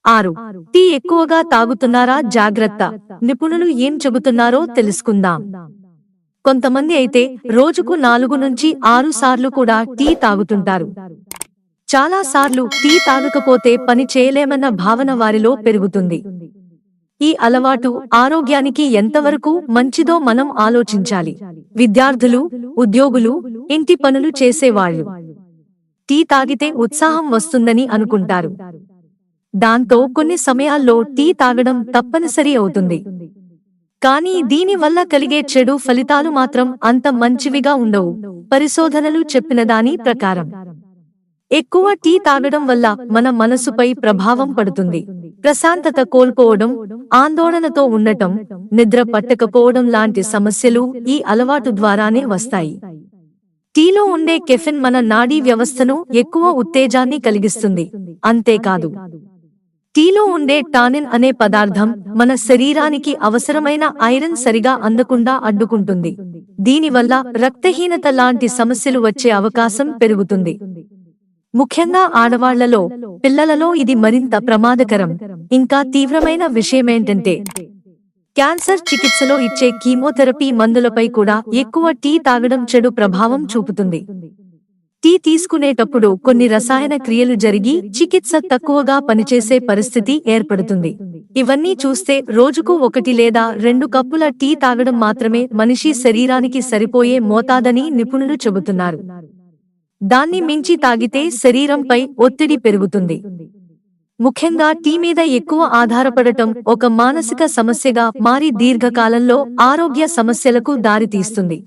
6. Tea ఎక్కువగా తాగుతున్నారా? జాగ్రత్త. నిపుణులు ఏం చెబుతున్నారో తెలుసుకుందాం. కొంతమంది అయితే రోజుకు 4 నుంచి 6 సార్లు కూడా టీ తాగుతుంటారు. చాలా సార్లు టీ తాగకపోతే పని చేయలేమన్న భావన వారిలో పెరుగుతుంది. ఈ అలవాటు ఆరోగ్యానికి ఎంతవరకు మంచిదో మనం ఆలోచించాలి. విద్యార్థులు, ఉద్యోగులు, ఇంటి పనులు చేసేవాళ్లు టీ తాగితే ఉత్సాహం వస్తుందని అనుకుంటారు. దాంతో కొన్ని సమయాల్లో టీ తాగడం తప్పనిసరి అవుతుంది. కానీ దీని వల్ల కలిగే చెడు ఫలితాలు మాత్రం అంత మంచివిగా ఉండవు. పరిశోధనలు చెప్పిన దాని ప్రకారం ఎక్కువ టీ తాగడం వల్ల మన మనసుపై ప్రభావం పడుతుంది. ప్రశాంతత కోల్పోవడం, ఆందోళనతో ఉండటం, నిద్ర పట్టకపోవడం లాంటి సమస్యలు ఈ అలవాటు ద్వారానే వస్తాయి. టీలో ఉండే కెఫెన్ మన నాడీ వ్యవస్థను ఎక్కువ ఉత్తేజాన్ని కలిగిస్తుంది. అంతేకాదు, టీలో ఉండే టానిన్ అనే పదార్థం మన శరీరానికి అవసరమైన ఐరన్ సరిగా అందకుండా అడ్డుకుంటుంది. దీనివల్ల రక్తహీనత లాంటి సమస్యలు వచ్చే అవకాశం పెరుగుతుంది. ముఖ్యంగా ఆడవాళ్లలో, పిల్లలలో ఇది మరింత ప్రమాదకరం. ఇంకా తీవ్రమైన విషయమేంటంటే, క్యాన్సర్ చికిత్సలో ఇచ్చే కీమోథెరపీ మందులపై కూడా ఎక్కువ టీ తాగడం చెడు ప్రభావం చూపుతుంది. టీ తీసుకునేటప్పుడు కొన్ని రసాయన క్రియలు జరిగి చికిత్స తక్కువగా పనిచేసే పరిస్థితి ఏర్పడుతుంది. ఇవన్నీ చూస్తే రోజుకు 1 లేదా 2 కప్పుల టీ తాగడం మాత్రమే మనిషి శరీరానికి సరిపోయే మోతాదని నిపుణులు చెబుతున్నారు. దాన్ని మించి తాగితే శరీరంపై ఒత్తిడి పెరుగుతుంది. ముఖ్యంగా టీ మీద ఎక్కువ ఆధారపడటం ఒక మానసిక సమస్యగా మారి దీర్ఘకాలంలో ఆరోగ్య సమస్యలకు దారితీస్తుంది.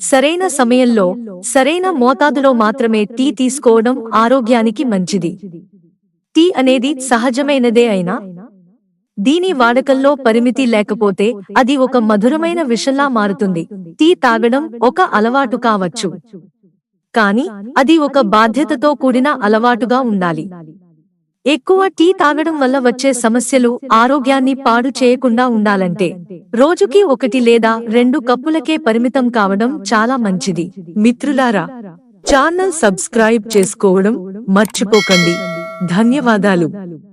సరైన సమయంలో, సరైన మోతాదులో మాత్రమే టీ తీసుకోవడం ఆరోగ్యానికి మంచిది. టీ అనేది సహజమైనదే అయినా దీని వాడకంలో పరిమితి లేకపోతే అది ఒక మధురమైన విషంలా మారుతుంది. టీ తాగడం ఒక అలవాటు కావచ్చు, కానీ అది ఒక బాధ్యతతో కూడిన అలవాటుగా ఉండాలి. ఎక్కువ టీ తాగడం వల్ల వచ్చే సమస్యలు ఆరోగ్యాన్ని పాడు చేయకుండా ఉండాలంటే రోజుకి 1 లేదా 2 కప్పులకే పరిమితం కావడం చాలా మంచిది. మిత్రులారా, ఛానల్ సబ్స్క్రైబ్ చేసుకోవడం మర్చిపోకండి. ధన్యవాదాలు.